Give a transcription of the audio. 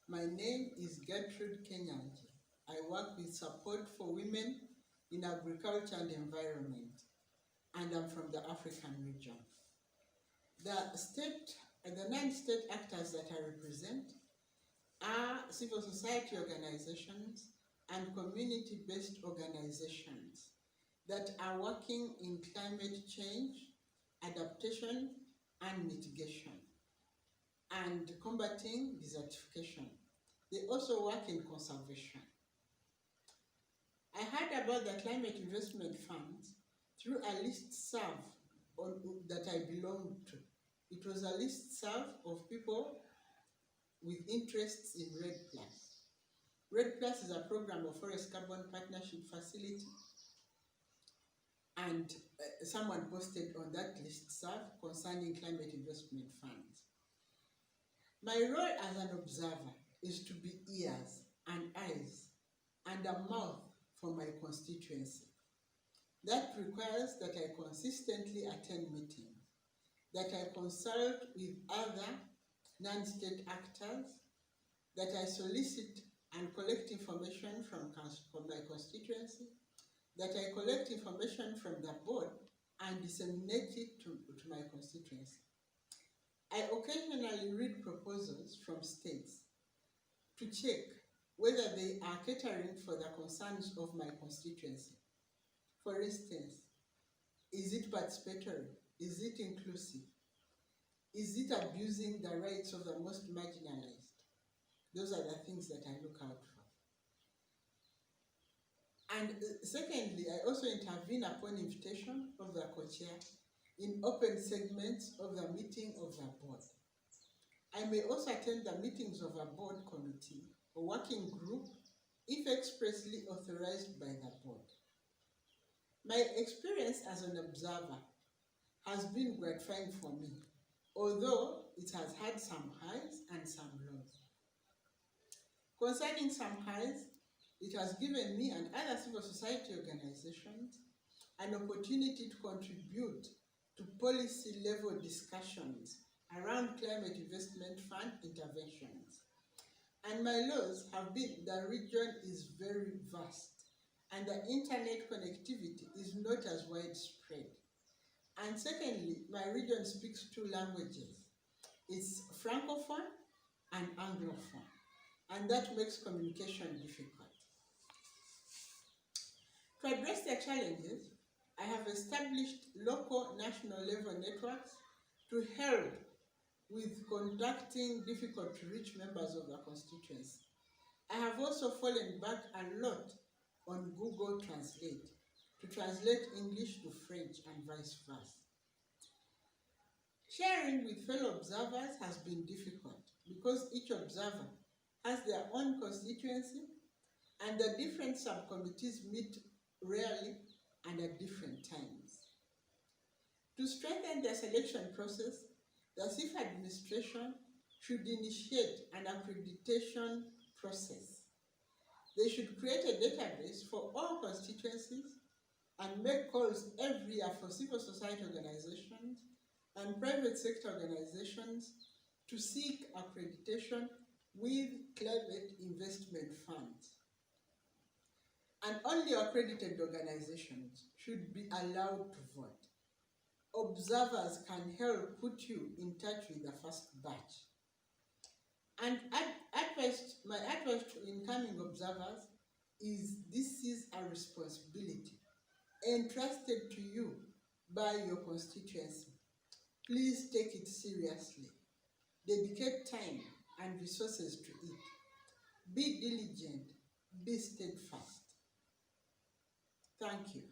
My name is Gertrude Kenyangi. I work with support for women in agriculture and environment, and I'm from the African region. The 9 state actors that I represent are civil society organizations and community-based organizations that are working in climate change, adaptation, and mitigation, and combating desertification. They also work in conservation. I heard about the climate investment funds through a listserv that I belonged to. It was a listserv of people with interests in REDD+. REDD+ is a program of Forest Carbon Partnership Facility, and someone posted on that listserv concerning climate investment funds. My role as an observer is to be ears and eyes and a mouth for my constituency. That requires that I consistently attend meetings, that I consult with other non-state actors, that I solicit and collect information from my constituency, that I collect information from the board and disseminate it to my constituency. I occasionally read proposals from states to check whether they are catering for the concerns of my constituency. For instance, is it participatory? Is it inclusive? Is it abusing the rights of the most marginalized? Those are the things that I look out for. And secondly, I also intervene upon invitation of the co-chair in open segments of the meeting of the board. I may also attend the meetings of a board committee or working group if expressly authorized by the board. My experience as an observer has been gratifying for me, although it has had some highs and some lows. Concerning some highs, it has given me and other civil society organizations an opportunity to contribute to policy-level discussions around climate investment fund interventions. And my lows have been the region is very vast and the internet connectivity is not as widespread. And secondly, my region speaks 2 languages. It's Francophone and Anglophone, and that makes communication difficult. To address the challenges, I have established local national level networks to help with conducting difficult to reach members of the constituency. I have also fallen back a lot on Google Translate to translate English to French and vice versa. Sharing with fellow observers has been difficult because each observer has their own constituency and the different subcommittees meet rarely and at different times. To strengthen the selection process, the CIF administration should initiate an accreditation process. They should create a database for all constituencies and make calls every year for civil society organizations and private sector organizations to seek accreditation with climate investment funds. And only accredited organizations should be allowed to vote. Observers can help put you in touch with the first batch. And my advice to incoming observers is this is a responsibility entrusted to you by your constituency. Please take it seriously. Dedicate time and resources to it. Be diligent, be steadfast. Thank you.